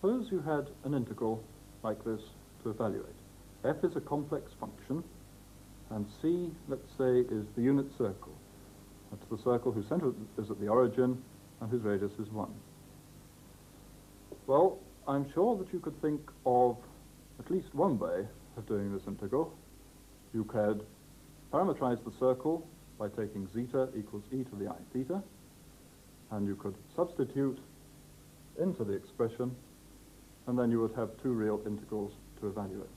suppose you had an integral like this to evaluate. F is a complex function, and C, let's say, is the unit circle. That's the circle whose center is at the origin and whose radius is 1. Well, I'm sure that you could think of at least one way of doing this integral. You could parameterize the circle by taking zeta equals e to the I theta, and you could substitute into the expression, and then you would have two real integrals to evaluate.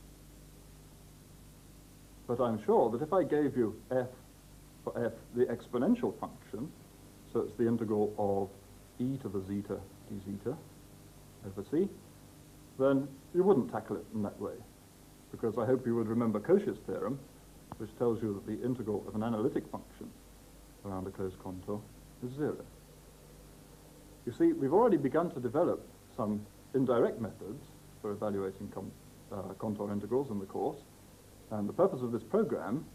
But I'm sure that if I gave you f, for f, the exponential function, so it's the integral of e to the zeta d zeta over c, then you wouldn't tackle it in that way, because I hope you would remember Cauchy's theorem, which tells you that the integral of an analytic function around a closed contour is 0. You see, we've already begun to develop some indirect methods for evaluating contour integrals in the course, and the purpose of this program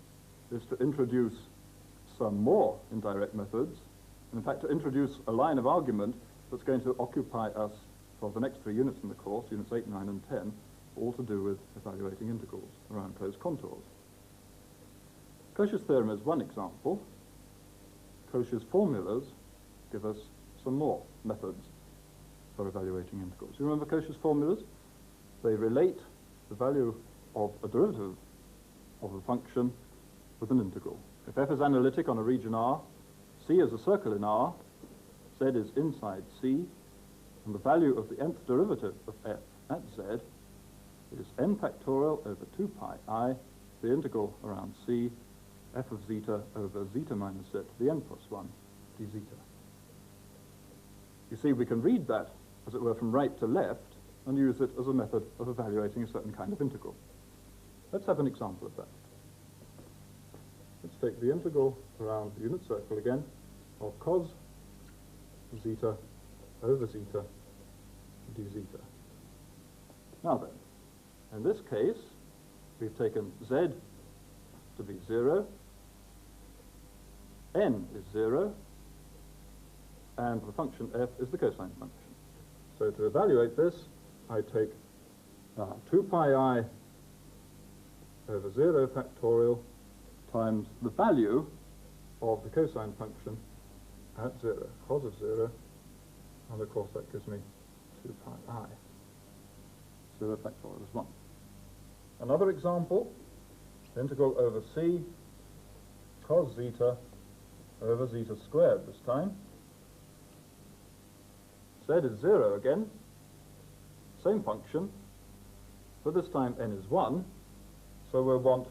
is to introduce some more indirect methods, and in fact to introduce a line of argument that's going to occupy us for the next 3 units in the course, units 8, 9, and 10, all to do with evaluating integrals around closed contours. Cauchy's theorem is one example. Cauchy's formulas give us some more methods for evaluating integrals. You remember Cauchy's formulas? They relate the value of a derivative of a function with an integral. If f is analytic on a region R, C is a circle in R, Z is inside C, and the value of the nth derivative of f at Z is n factorial over 2 pi I, the integral around C, f of zeta over zeta minus z to the n plus 1 d zeta. You see, we can read that, as it were, from right to left and use it as a method of evaluating a certain kind of integral. Let's have an example of that. Let's take the integral around the unit circle again of cos zeta over zeta d zeta. Now then, in this case, we've taken z to be 0, n is 0, and the function f is the cosine function. So to evaluate this, I take 2 pi I over 0 factorial times the value of the cosine function at 0, cos of 0, and of course that gives me 2 pi I. 0 factorial is 1. Another example, integral over c cos zeta over zeta squared this time. Z is 0 again, same function, but this time n is 1, so we'll want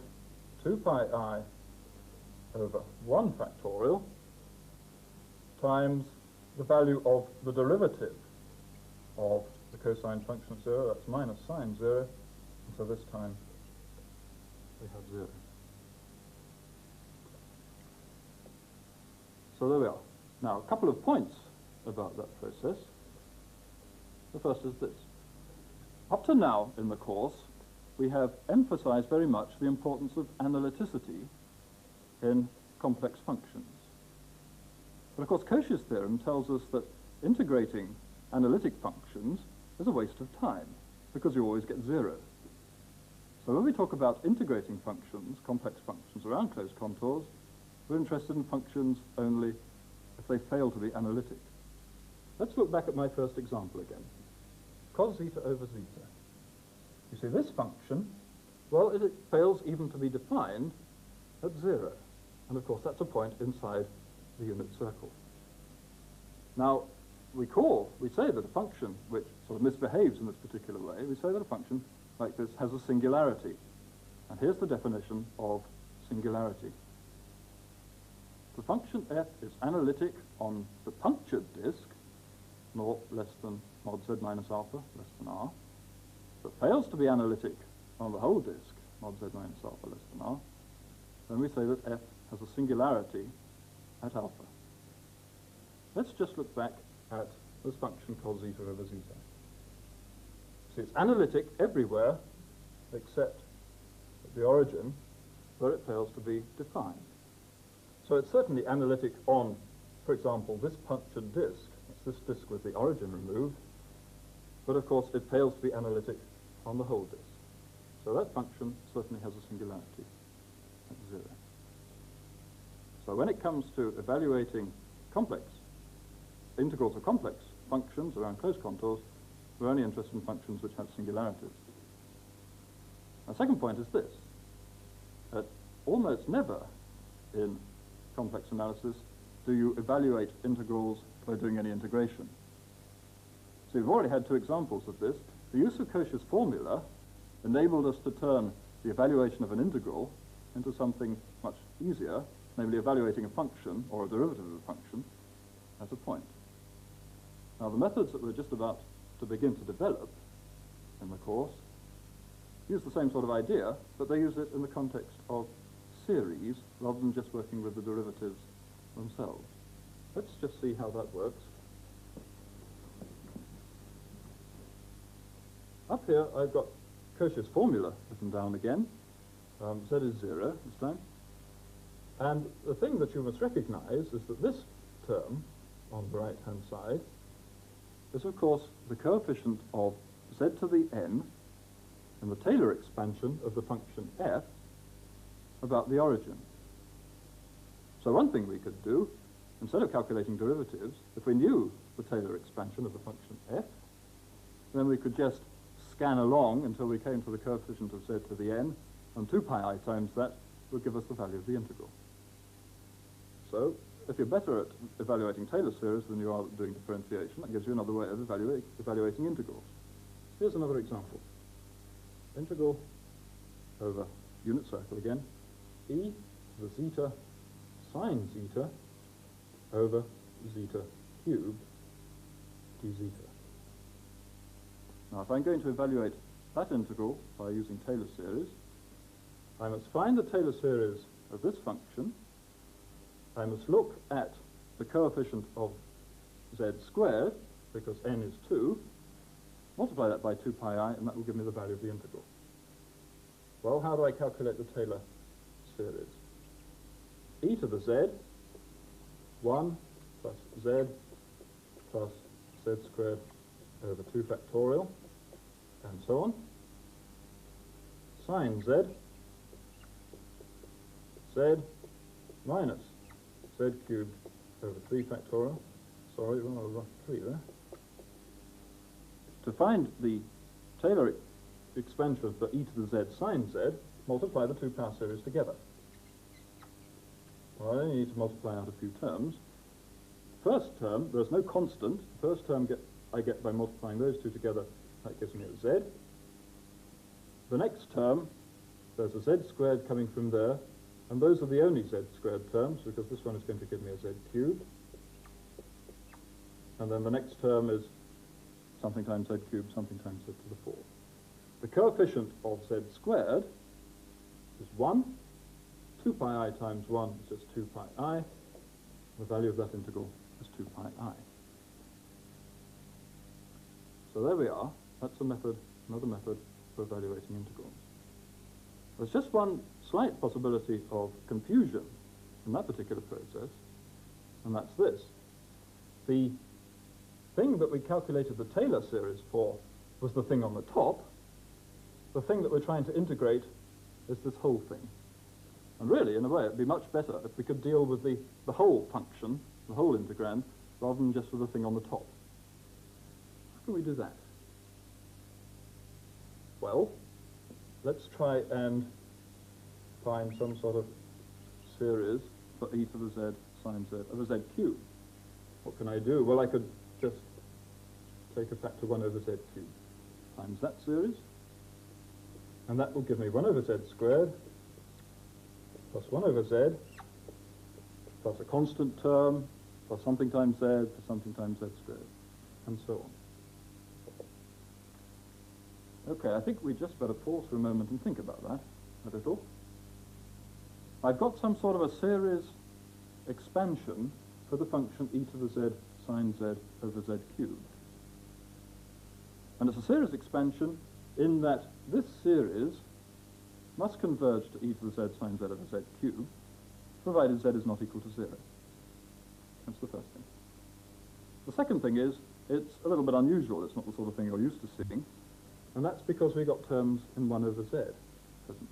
2 pi I over 1 factorial times the value of the derivative of the cosine function at 0, that's minus sine 0, and so this time we have 0. So there we are. Now, a couple of points about that process. The first is this. Up to now in the course, we have emphasized very much the importance of analyticity in complex functions. But of course, Cauchy's theorem tells us that integrating analytic functions is a waste of time, because you always get 0. So when we talk about integrating functions, complex functions around closed contours, we're interested in functions only if they fail to be analytic. Let's look back at my first example again. Cos zeta over zeta. You see, this function, well, it fails even to be defined at 0. And of course, that's a point inside the unit circle. Now, we say that a function which sort of misbehaves in this particular way, we say that a function like this has a singularity. And here's the definition of singularity. The function f is analytic on the punctured disk, naught less than mod z minus alpha less than r, but fails to be analytic on the whole disk, mod z minus alpha less than r, then we say that f has a singularity at alpha. Let's just look back at this function cos zeta over zeta. See, it's analytic everywhere except at the origin, where it fails to be defined. So it's certainly analytic on, for example, this punctured disk. That's this disk with the origin removed. but of course it fails to be analytic on the whole disk. So that function certainly has a singularity at 0. So when it comes to evaluating complex integrals of complex functions around closed contours, we're only interested in functions which have singularities. My second point is this, that almost never in complex analysis do you evaluate integrals by doing any integration. So we've already had two examples of this. The use of Cauchy's formula enabled us to turn the evaluation of an integral into something much easier, namely evaluating a function or a derivative of a function as a point. Now the methods that we're just about to begin to develop in the course use the same sort of idea, but they use it in the context of series rather than just working with the derivatives themselves. Let's just see how that works. Up here I've got Cauchy's formula written down again. Z is 0 this time. And the thing that you must recognize is that this term on the right-hand side is, of course, the coefficient of z to the n in the Taylor expansion of the function f about the origin. So one thing we could do, instead of calculating derivatives, if we knew the Taylor expansion of the function f, then we could just scan along until we came to the coefficient of z to the n, and 2 pi I times that would give us the value of the integral. So if you're better at evaluating Taylor series than you are at doing differentiation, that gives you another way of evaluating integrals. Here's another example. Integral over unit circle again, e to the zeta sine zeta over zeta cubed d zeta. Now if I'm going to evaluate that integral by using Taylor series, I must find the Taylor series of this function. I must look at the coefficient of z squared, because n is 2, multiply that by 2 pi I, and that will give me the value of the integral. Well, how do I calculate the Taylor series? E to the z, 1 plus z plus z squared over 2 factorial, and so on. Sine z, z minus z cubed over 3 factorial. Sorry, well, I've got 3 there. To find the Taylor expansion for e to the z sine z, multiply the two power series together. Well, I only need to multiply out a few terms. First term, there's no constant. First term I get by multiplying those two together. That gives me a z. The next term, there's a z squared coming from there, and those are the only z squared terms, because this one is going to give me a z cubed. And then the next term is something times z cubed, something times z to the 4. The coefficient of z squared is 1. 2 pi I times 1 is just 2 pi I. The value of that integral is 2 pi I. So there we are. That's a method, another method for evaluating integrals. There's just one slight possibility of confusion in that particular process, and that's this. The thing that we calculated the Taylor series for was the thing on the top. The thing that we're trying to integrate is this whole thing. And really, in a way, it'd be much better if we could deal with the whole function, the whole integrand, rather than just with the thing on the top. How can we do that? Well, let's try and find some sort of series for e to the z sine z over z cubed. What can I do? Well, I could just take a factor 1 over z cubed times that series, and that will give me 1 over z squared plus 1 over z plus a constant term plus something times z plus something times z squared, and so on. Okay, I think we just better pause for a moment and think about that a little. I've got some sort of a series expansion for the function e to the z sine z over z cubed. And it's a series expansion in that this series must converge to e to the z sine z over z cubed, provided z is not equal to 0. That's the first thing. The second thing is it's a little bit unusual. It's not the sort of thing you're used to seeing. And that's because we got terms in 1 over z present.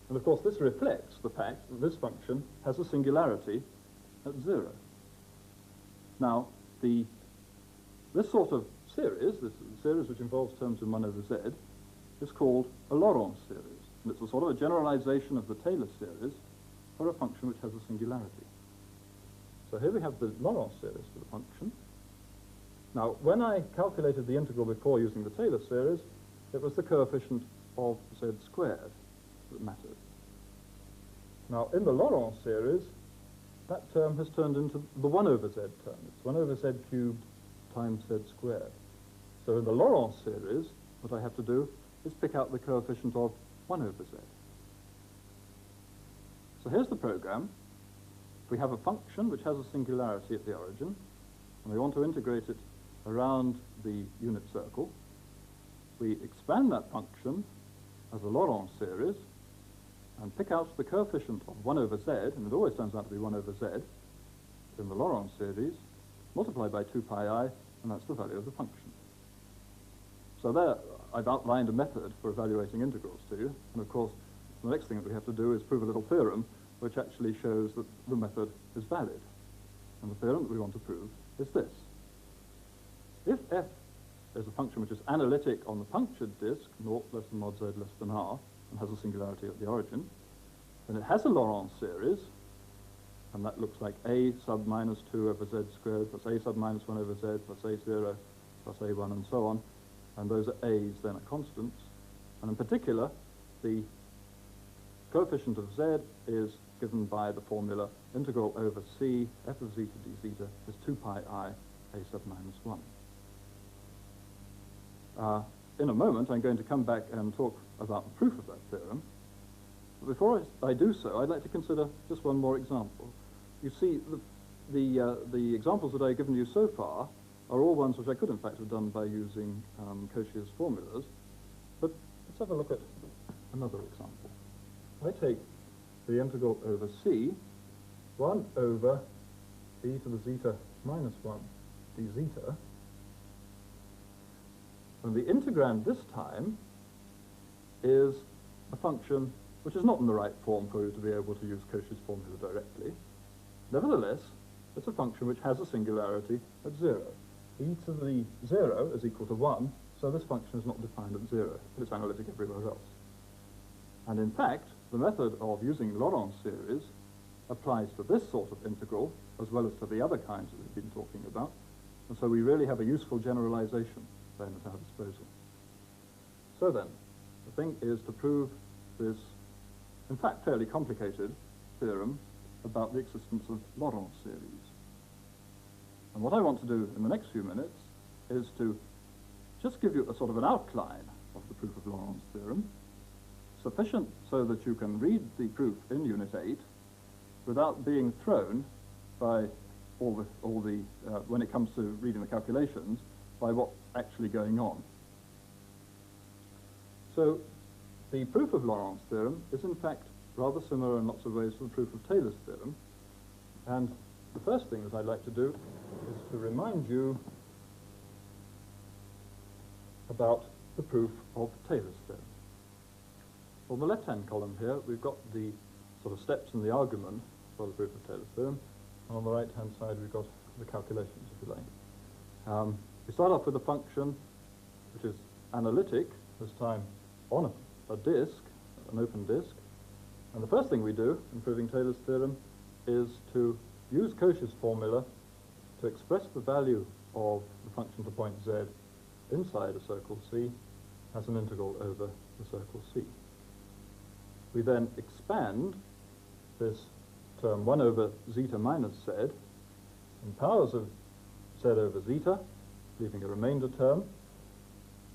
And of course, this reflects the fact that this function has a singularity at 0. Now, this sort of series, this series which involves terms in 1 over z, is called a Laurent series. And it's a sort of a generalization of the Taylor series for a function which has a singularity. So here we have the Laurent series for the function. Now, when I calculated the integral before using the Taylor series, it was the coefficient of z squared that mattered. Now, in the Laurent series, that term has turned into the 1 over z term. It's 1 over z cubed times z squared. So in the Laurent series, what I have to do is pick out the coefficient of 1 over z. So here's the program. We have a function which has a singularity at the origin, and we want to integrate it around the unit circle. We expand that function as a Laurent series and pick out the coefficient of 1 over z, and it always turns out to be 1 over z in the Laurent series, multiply by 2 pi I, and that's the value of the function. So there, I've outlined a method for evaluating integrals to you, and of course, the next thing that we have to do is prove a little theorem which actually shows that the method is valid. And the theorem that we want to prove is this. If f is a function which is analytic on the punctured disk, 0 less than mod z less than r, and has a singularity at the origin, then it has a Laurent series, and that looks like a sub minus 2 over z squared plus a sub minus 1 over z plus a0 plus a1 and so on, and those are a's then are constants. And in particular, the coefficient of z is given by the formula integral over c f of zeta d zeta is 2 pi I a sub minus 1. In a moment, I'm going to come back and talk about the proof of that theorem. But before I do so, I'd like to consider just one more example. You see, the examples that I've given you so far are all ones which I could, in fact, have done by using Cauchy's formulas. But let's have a look at another example. I take the integral over c, 1 over e to the zeta minus 1 d zeta, and the integrand this time is a function which is not in the right form for you to be able to use Cauchy's formula directly. Nevertheless, it's a function which has a singularity at 0. E to the 0 is equal to 1, so this function is not defined at 0, but it's analytic everywhere else. And in fact, the method of using Laurent series applies to this sort of integral, as well as to the other kinds that we've been talking about, and so we really have a useful generalization then at our disposal. So then, the thing is to prove this, in fact, fairly complicated theorem about the existence of Laurent series. And what I want to do in the next few minutes is to just give you a sort of an outline of the proof of Laurent's theorem, sufficient so that you can read the proof in Unit 8 without being thrown by when it comes to reading the calculations, by what's actually going on. So the proof of Laurent's theorem is in fact rather similar in lots of ways to the proof of Taylor's theorem. And the first thing that I'd like to do is to remind you about the proof of Taylor's theorem. On the left-hand column here, we've got the sort of steps in the argument for the proof of Taylor's theorem, and on the right-hand side we've got the calculations, if you like. We start off with a function which is analytic, this time on a disk, an open disk. And the first thing we do in proving Taylor's theorem is to use Cauchy's formula to express the value of the function to point z inside a circle C as an integral over the circle C. We then expand this term 1 over zeta minus z in powers of z over zeta, leaving a remainder term.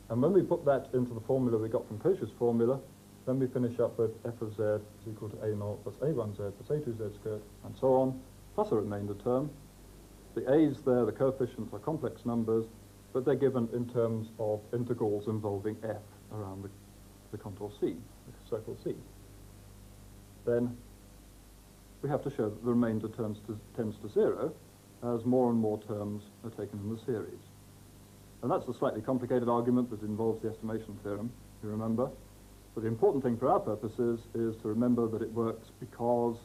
And when we put that into the formula we got from Cauchy's formula, then we finish up with f of z is equal to a0 plus a1z plus a2z squared, and so on, plus a remainder term. The a's there, the coefficients, are complex numbers, but they're given in terms of integrals involving f around the contour C, the circle C. Then we have to show that the remainder tends to 0, as more and more terms are taken in the series. And that's a slightly complicated argument that involves the estimation theorem, you remember. But the important thing for our purposes is to remember that it works because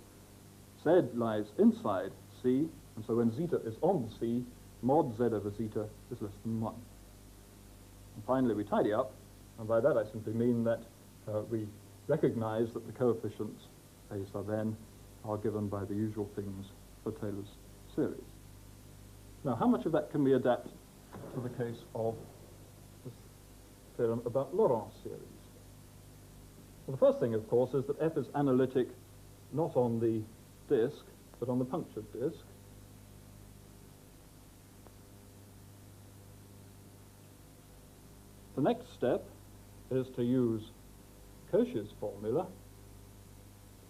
Z lies inside C, and so when zeta is on C, mod Z over zeta is less than 1. And finally, we tidy up, and by that I simply mean that we recognize that the coefficients A sub n are given by the usual things for Taylor's series. Now, how much of that can we adapt to the case of this theorem about Laurent series? Well, the first thing, of course, is that F is analytic not on the disk, but on the punctured disk. The next step is to use Cauchy's formula,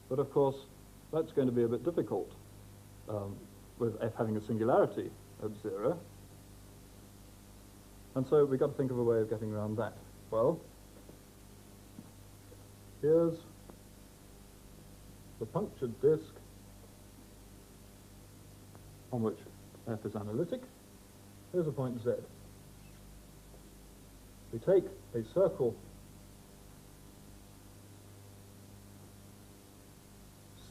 but of course that's going to be a bit difficult with F having a singularity at 0. And so we've got to think of a way of getting around that. Well, here's the punctured disk on which F is analytic. Here's a point Z. We take a circle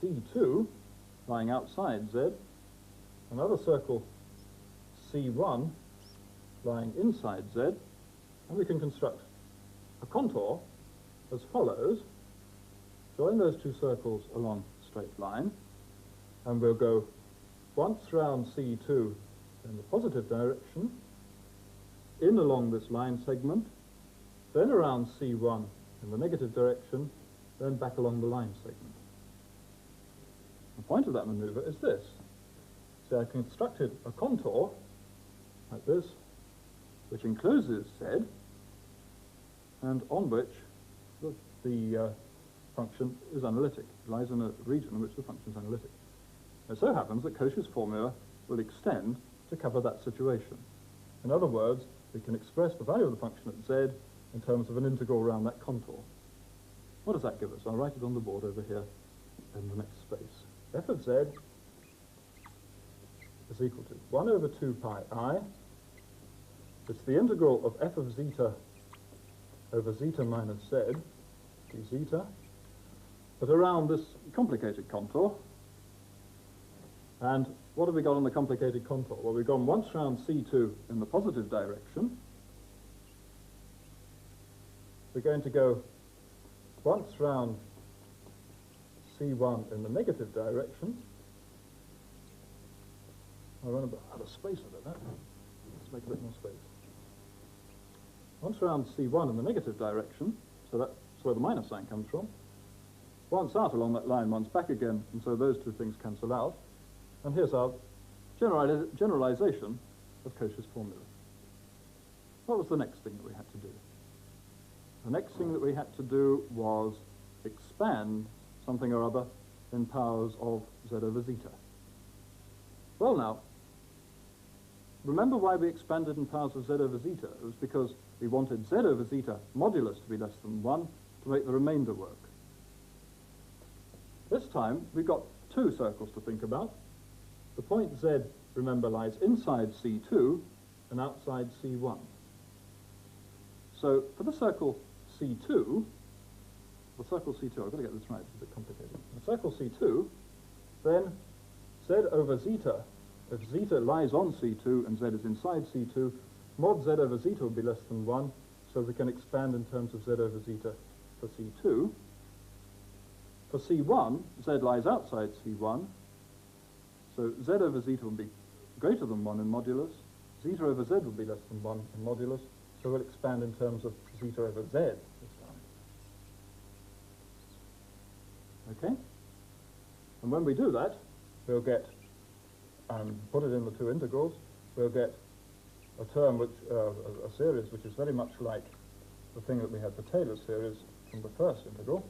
C2 lying outside Z, another circle C1 lying inside Z, and we can construct a contour as follows. Join those two circles along a straight line, and we'll go once round C2 in the positive direction, in along this line segment, then around C1 in the negative direction, then back along the line segment. The point of that maneuver is this. So I constructed a contour like this, which encloses Z, and on which the function is analytic. It lies in a region in which the function is analytic. It so happens that Cauchy's formula will extend to cover that situation. In other words, we can express the value of the function at Z in terms of an integral around that contour. What does that give us? I'll write it on the board over here in the next space. F of Z is equal to 1 over 2 pi I. It's the integral of F of zeta over zeta minus Z, d zeta, but around this complicated contour. And what have we got on the complicated contour? Well, we've gone once round C2 in the positive direction. We're going to go once round C1 in the negative direction. I run a bit out of space over that. Let's make a bit more space. Once round C1 in the negative direction, so that's where the minus sign comes from. Once out along that line, once back again, and so those two things cancel out. And here's our generalization of Cauchy's formula. What was the next thing that we had to do? The next thing that we had to do was expand something or other in powers of Z over zeta. Well now, remember why we expanded in powers of Z over zeta? It was because we wanted Z over zeta modulus to be less than 1 to make the remainder work. This time, we've got two circles to think about. The point Z, remember, lies inside C2 and outside C1. So for the circle C2, I've got to get this right, it's a bit complicated. The circle C2, then Z over zeta, if zeta lies on C2 and Z is inside C2, mod Z over zeta will be less than 1, so we can expand in terms of Z over zeta for C2. For C1, Z lies outside C1, so Z over zeta will be greater than 1 in modulus, zeta over Z will be less than 1 in modulus, so we'll expand in terms of zeta over Z this time. Okay? And when we do that, we'll get, put it in the two integrals, we'll get a term which, a series which is very much like the thing that we had for Taylor's series from the first integral,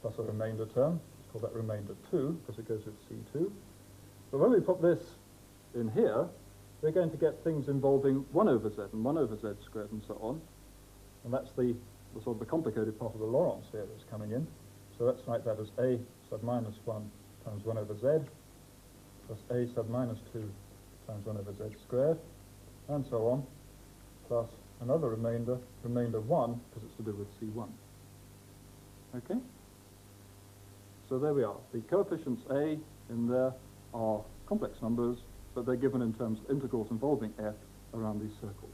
plus a remainder term. Let's call that remainder 2, because it goes with C2. But when we put this in here, we're going to get things involving 1 over Z and 1 over Z squared and so on. And that's the sort of the complicated part of the Laurent series coming in. So let's write that as A sub minus 1 times 1 over Z plus a sub minus 2 times 1 over z squared, and so on, plus another remainder 1, because it's to do with C1. Okay? So there we are. The coefficients a in there are complex numbers, but they're given in terms of integrals involving f around these circles.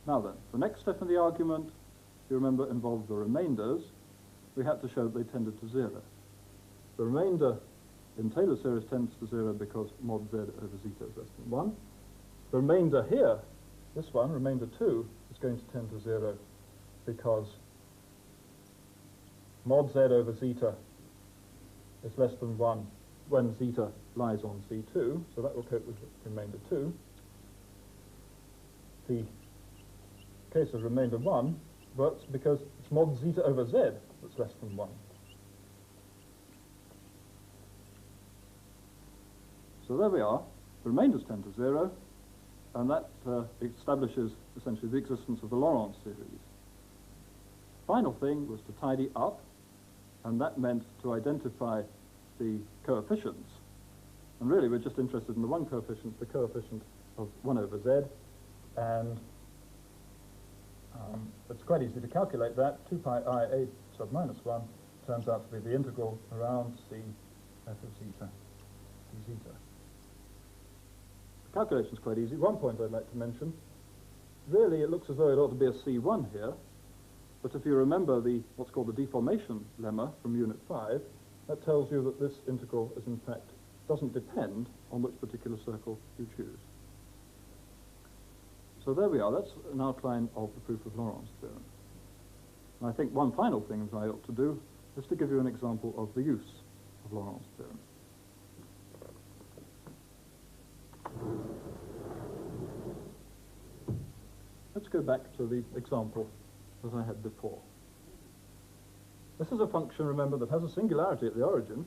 Now then, the next step in the argument, if you remember, involved the remainders. We had to show that they tended to 0. The remainder in Taylor series tends to 0 because mod z over zeta is less than 1. The remainder here, this one, remainder 2, is going to tend to 0 because mod z over zeta is less than 1 when zeta lies on C2, so that will cope with remainder 2. The case of remainder 1 works because it's mod zeta over z that's less than 1. So there we are. The remainders tend to 0, and that establishes essentially the existence of the Laurent series. Final thing was to tidy up, and that meant to identify the coefficients. And really we're just interested in the one coefficient, the coefficient of 1 over z, and it's quite easy to calculate that. 2 pi I a sub minus 1 turns out to be the integral around c f of zeta d zeta. The calculation is quite easy. One point I'd like to mention, really it looks as though it ought to be a C1 here, but if you remember what's called the deformation lemma from Unit 5, that tells you that this integral is in fact doesn't depend on which particular circle you choose. So there we are. That's an outline of the proof of Laurent's theorem. And I think one final thing that I ought to do is to give you an example of the use of Laurent's theorem. Let's go back to the example that I had before. This is a function, remember, that has a singularity at the origin,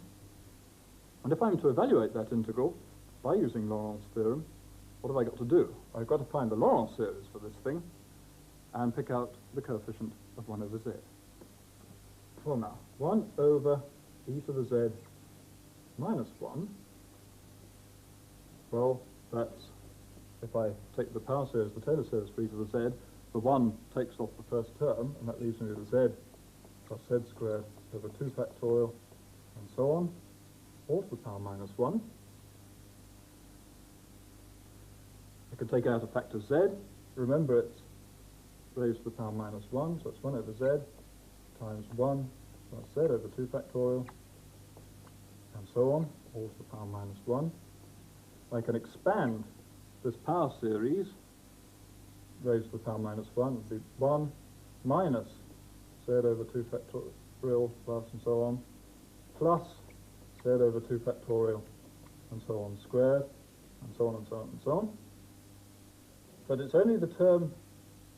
and if I'm to evaluate that integral by using Laurent's theorem, what have I got to do? I've got to find the Laurent series for this thing and pick out the coefficient of 1 over z. Well now, 1 over e to the z minus 1, well, that's, if I take the power series, the Taylor series for e to the z, the 1 takes off the first term, and that leaves me with z plus z squared over 2 factorial, and so on, all to the power minus 1. I can take out a factor z. Remember, it's raised to the power minus 1, so it's 1 over z times 1 plus z over 2 factorial, and so on, all to the power minus 1. I can expand this power series, raised to the power minus 1, would be 1 minus z over 2 factorial plus and so on, plus z over 2 factorial and so on squared, and so on and so on and so on. But it's only the term,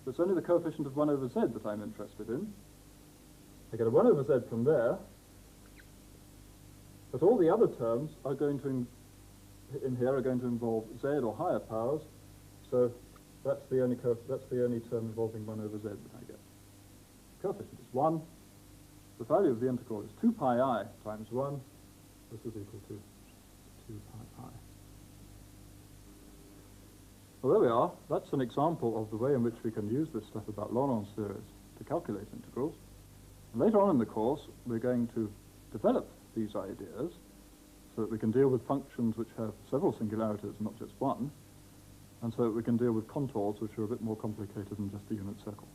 it's only the coefficient of 1 over z that I'm interested in. I get a 1 over z from there, but all the other terms are going to, in here, are going to involve z or higher powers, so that's the only term involving 1 over z that I get. Coefficient is 1. The value of the integral is 2 pi I times 1. This is equal to 2 pi I. Well, there we are. That's an example of the way in which we can use this stuff about Laurent series to calculate integrals. And later on in the course, we're going to develop these ideas so that we can deal with functions which have several singularities, not just one, and so that we can deal with contours which are a bit more complicated than just a unit circle.